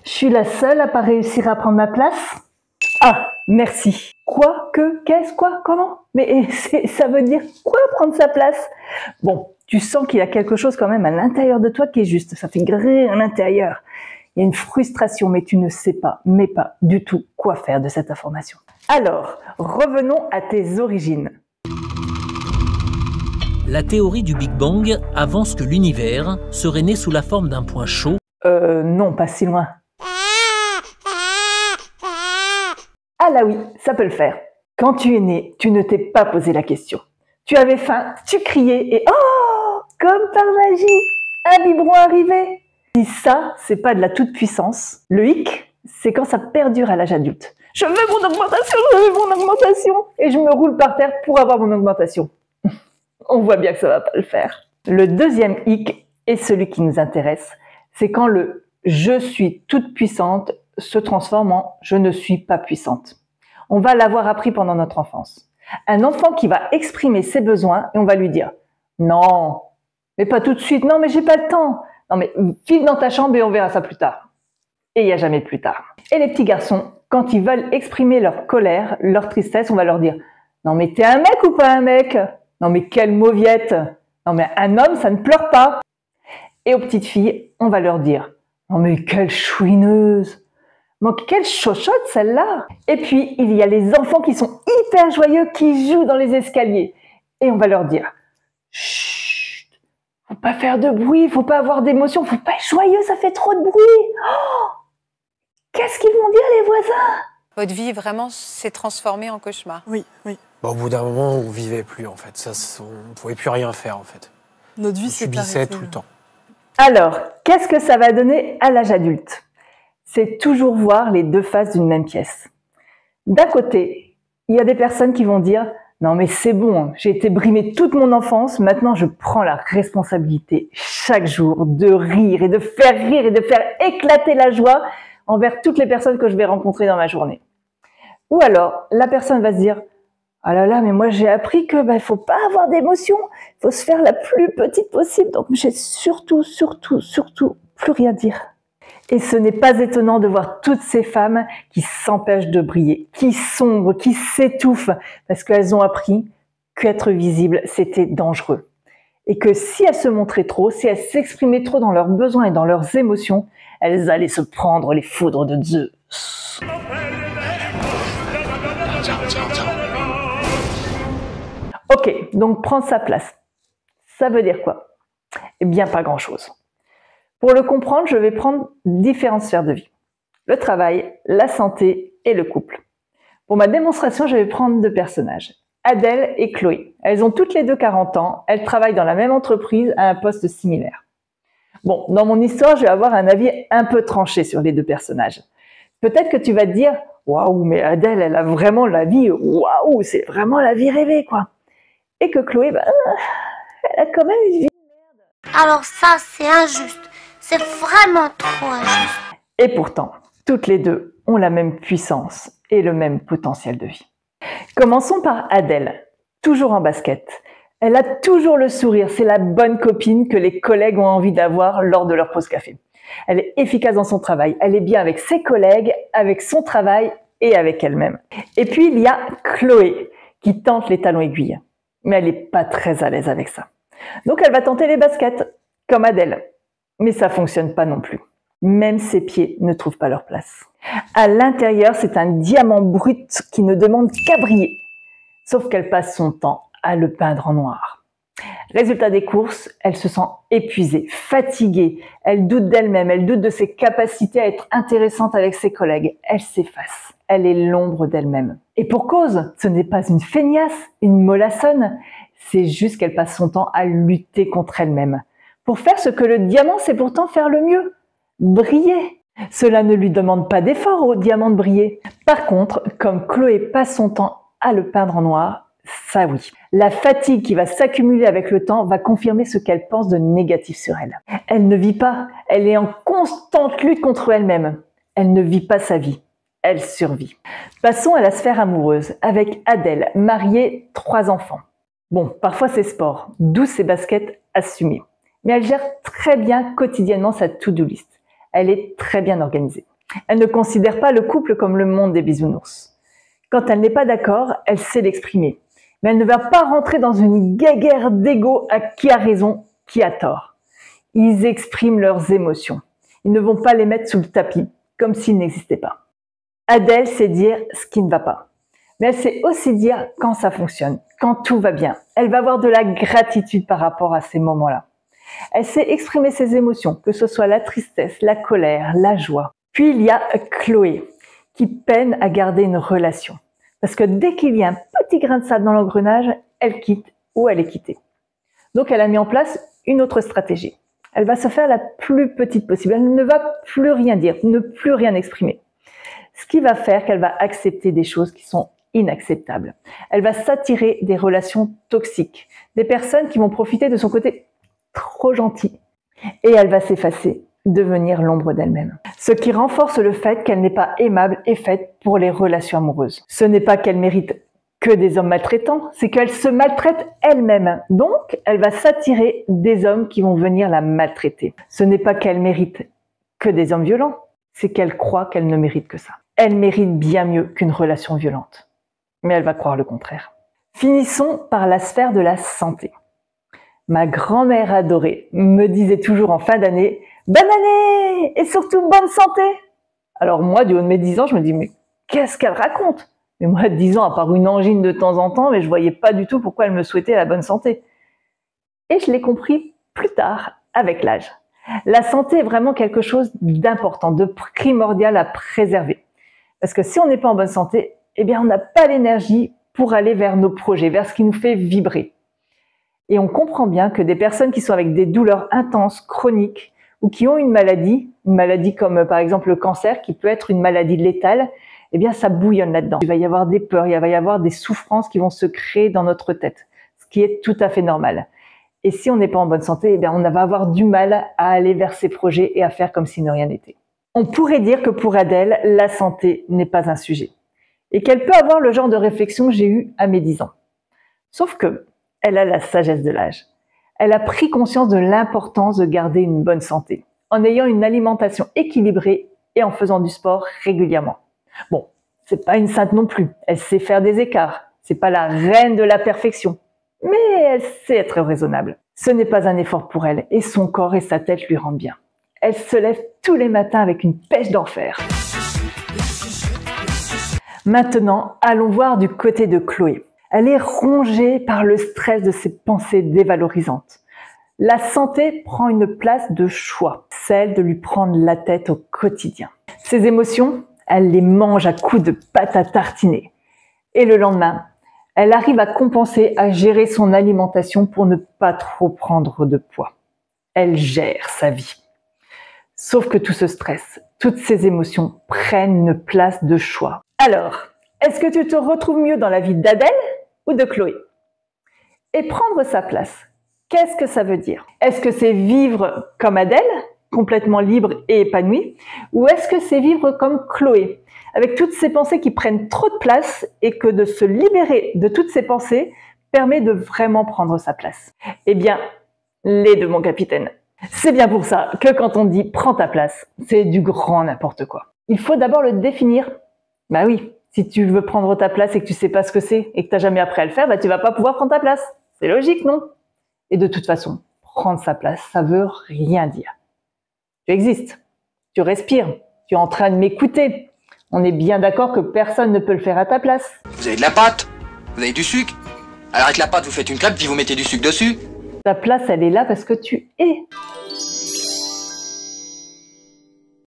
Je suis la seule à pas réussir à prendre ma place? Ah, merci. Quoi? Que? Qu'est-ce? Quoi? Comment? Mais ça veut dire quoi prendre sa place? Bon, tu sens qu'il y a quelque chose quand même à l'intérieur de toi qui est juste. Ça fait griller à l'intérieur. Il y a une frustration, mais tu ne sais pas, mais pas du tout quoi faire de cette information. Alors, revenons à tes origines. La théorie du Big Bang avance que l'univers serait né sous la forme d'un point chaud. Non, pas si loin. Ah là oui, ça peut le faire. Quand tu es né, tu ne t'es pas posé la question. Tu avais faim, tu criais et oh, comme par magie, un biberon arrivé. Si ça, c'est pas de la toute-puissance, le hic, c'est quand ça perdure à l'âge adulte. Je veux mon augmentation, je veux mon augmentation. Et je me roule par terre pour avoir mon augmentation. On voit bien que ça va pas le faire. Le deuxième hic, et celui qui nous intéresse, c'est quand le « je suis toute puissante » se transforme en « je ne suis pas puissante ». On va l'avoir appris pendant notre enfance. Un enfant qui va exprimer ses besoins et on va lui dire « non, mais pas tout de suite, non mais j'ai pas le temps, non mais file dans ta chambre et on verra ça plus tard ». Et il n'y a jamais de plus tard. Et les petits garçons, quand ils veulent exprimer leur colère, leur tristesse, on va leur dire « non mais t'es un mec ou pas un mec ? Non mais quelle mauviette ! Non mais un homme ça ne pleure pas !» Et aux petites filles, on va leur dire « non mais quelle chouineuse ! Mais quelle chochotte celle-là !» Et puis, il y a les enfants qui sont hyper joyeux, qui jouent dans les escaliers. Et on va leur dire « chut, faut pas faire de bruit, faut pas avoir d'émotion, faut pas être joyeux, ça fait trop de bruit. Oh, qu'est-ce qu'ils vont dire les voisins ?» Votre vie vraiment s'est transformée en cauchemar. Oui, oui. Au bout d'un moment, on vivait plus en fait. On ne pouvait plus rien faire en fait. Notre vie on s'est subissait arrêtée. tout le temps. Alors, qu'est-ce que ça va donner à l'âge adulte? C'est toujours voir les deux faces d'une même pièce. D'un côté, il y a des personnes qui vont dire « non mais c'est bon, j'ai été brimée toute mon enfance, maintenant je prends la responsabilité chaque jour de rire et de faire éclater la joie envers toutes les personnes que je vais rencontrer dans ma journée. » Ou alors, la personne va se dire « ah là là, mais moi j'ai appris que faut pas avoir d'émotion, il faut se faire la plus petite possible, donc j'ai surtout plus rien dire. » Et ce n'est pas étonnant de voir toutes ces femmes qui s'empêchent de briller, qui sombrent, qui s'étouffent, parce qu'elles ont appris qu'être visible, c'était dangereux. Et que si elles se montraient trop, si elles s'exprimaient trop dans leurs besoins et dans leurs émotions, elles allaient se prendre les foudres de Zeus. Ok, donc prendre sa place. Ça veut dire quoi? Eh bien, pas grand-chose. Pour le comprendre, je vais prendre différentes sphères de vie. Le travail, la santé et le couple. Pour ma démonstration, je vais prendre deux personnages. Adèle et Chloé. Elles ont toutes les deux 40 ans. Elles travaillent dans la même entreprise à un poste similaire. Bon, dans mon histoire, je vais avoir un avis un peu tranché sur les deux personnages. Peut-être que tu vas te dire « waouh, mais Adèle, elle a vraiment la vie, waouh, c'est vraiment la vie rêvée, quoi !» Et que Chloé, elle a quand même une vie de merde. Alors ça, c'est injuste. C'est vraiment trop injuste. Et pourtant, toutes les deux ont la même puissance et le même potentiel de vie. Commençons par Adèle, toujours en basket. Elle a toujours le sourire, c'est la bonne copine que les collègues ont envie d'avoir lors de leur pause café. Elle est efficace dans son travail, elle est bien avec ses collègues, avec son travail et avec elle-même. Et puis il y a Chloé, qui tente les talons aiguilles. Mais elle n'est pas très à l'aise avec ça. Donc elle va tenter les baskets, comme Adèle. Mais ça fonctionne pas non plus. Même ses pieds ne trouvent pas leur place. À l'intérieur, c'est un diamant brut qui ne demande qu'à briller. Sauf qu'elle passe son temps à le peindre en noir. Résultat des courses, elle se sent épuisée, fatiguée. Elle doute d'elle-même, elle doute de ses capacités à être intéressante avec ses collègues. Elle s'efface. Elle est l'ombre d'elle-même. Et pour cause, ce n'est pas une feignasse, une mollassonne. C'est juste qu'elle passe son temps à lutter contre elle-même. Pour faire ce que le diamant sait pourtant faire le mieux, briller. Cela ne lui demande pas d'effort au diamant de briller. Par contre, comme Chloé passe son temps à le peindre en noir, ça oui. La fatigue qui va s'accumuler avec le temps va confirmer ce qu'elle pense de négatif sur elle. Elle ne vit pas, elle est en constante lutte contre elle-même. Elle ne vit pas sa vie, elle survit. Passons à la sphère amoureuse, avec Adèle, mariée, 3 enfants. Bon, parfois c'est sport, d'où ses baskets assumées. Mais elle gère très bien quotidiennement sa to-do list. Elle est très bien organisée. Elle ne considère pas le couple comme le monde des bisounours. Quand elle n'est pas d'accord, elle sait l'exprimer. Mais elle ne va pas rentrer dans une guéguerre d'ego à qui a raison, qui a tort. Ils expriment leurs émotions. Ils ne vont pas les mettre sous le tapis, comme s'ils n'existaient pas. Adèle sait dire ce qui ne va pas. Mais elle sait aussi dire quand ça fonctionne, quand tout va bien. Elle va avoir de la gratitude par rapport à ces moments-là. Elle sait exprimer ses émotions, que ce soit la tristesse, la colère, la joie. Puis il y a Chloé, qui peine à garder une relation. Parce que dès qu'il y a un petit grain de sable dans l'engrenage, elle quitte ou elle est quittée. Donc elle a mis en place une autre stratégie. Elle va se faire la plus petite possible. Elle ne va plus rien dire, ne plus rien exprimer. Ce qui va faire qu'elle va accepter des choses qui sont inacceptables. Elle va s'attirer des relations toxiques, des personnes qui vont profiter de son côté trop gentil. Et elle va s'effacer, devenir l'ombre d'elle-même. Ce qui renforce le fait qu'elle n'est pas aimable et faite pour les relations amoureuses. Ce n'est pas qu'elle mérite que des hommes maltraitants, c'est qu'elle se maltraite elle-même. Donc, elle va s'attirer des hommes qui vont venir la maltraiter. Ce n'est pas qu'elle mérite que des hommes violents, c'est qu'elle croit qu'elle ne mérite que ça. Elle mérite bien mieux qu'une relation violente. Mais elle va croire le contraire. Finissons par la sphère de la santé. Ma grand-mère adorée me disait toujours en fin d'année « Bonne année et surtout bonne santé !» Alors moi, du haut de mes 10 ans, je me dis « Mais qu'est-ce qu'elle raconte ?» Mais moi, 10 ans, à part une angine de temps en temps, mais je voyais pas du tout pourquoi elle me souhaitait la bonne santé. Et je l'ai compris plus tard, avec l'âge. La santé est vraiment quelque chose d'important, de primordial à préserver. Parce que si on n'est pas en bonne santé, eh bien, on n'a pas l'énergie pour aller vers nos projets, vers ce qui nous fait vibrer. Et on comprend bien que des personnes qui sont avec des douleurs intenses, chroniques, ou qui ont une maladie comme par exemple le cancer, qui peut être une maladie létale, eh bien, ça bouillonne là-dedans. Il va y avoir des peurs, il va y avoir des souffrances qui vont se créer dans notre tête, ce qui est tout à fait normal. Et si on n'est pas en bonne santé, eh bien, on va avoir du mal à aller vers ses projets et à faire comme si de rien n'était. On pourrait dire que pour Adèle, la santé n'est pas un sujet. Et qu'elle peut avoir le genre de réflexion que j'ai eu à mes 10 ans. Sauf que, elle a la sagesse de l'âge. Elle a pris conscience de l'importance de garder une bonne santé, en ayant une alimentation équilibrée et en faisant du sport régulièrement. Bon, c'est pas une sainte non plus. Elle sait faire des écarts. C'est pas la reine de la perfection. Mais elle sait être raisonnable. Ce n'est pas un effort pour elle et son corps et sa tête lui rendent bien. Elle se lève tous les matins avec une pêche d'enfer. Maintenant, allons voir du côté de Chloé. Elle est rongée par le stress de ses pensées dévalorisantes. La santé prend une place de choix, celle de lui prendre la tête au quotidien. Ses émotions, elle les mange à coups de pâte à tartiner. Et le lendemain, elle arrive à compenser, à gérer son alimentation pour ne pas trop prendre de poids. Elle gère sa vie. Sauf que tout ce stress, toutes ces émotions prennent une place de choix. Alors, est-ce que tu te retrouves mieux dans la vie d'Adèle ou de Chloé? Et prendre sa place, qu'est-ce que ça veut dire? Est-ce que c'est vivre comme Adèle, complètement libre et épanouie, ou est-ce que c'est vivre comme Chloé, avec toutes ces pensées qui prennent trop de place et que de se libérer de toutes ces pensées permet de vraiment prendre sa place? Eh bien, les deux, mon capitaine. C'est bien pour ça que quand on dit « prends ta place », c'est du grand n'importe quoi. Il faut d'abord le définir. Bah oui, si tu veux prendre ta place et que tu sais pas ce que c'est et que tu n'as jamais appris à le faire, bah tu vas pas pouvoir prendre ta place. C'est logique, non? Et de toute façon, prendre sa place, ça veut rien dire. Tu existes, tu respires, tu es en train de m'écouter. On est bien d'accord que personne ne peut le faire à ta place. Vous avez de la pâte? Vous avez du sucre? Alors avec la pâte, vous faites une crêpe puis vous mettez du sucre dessus? Ta place, elle est là parce que tu es.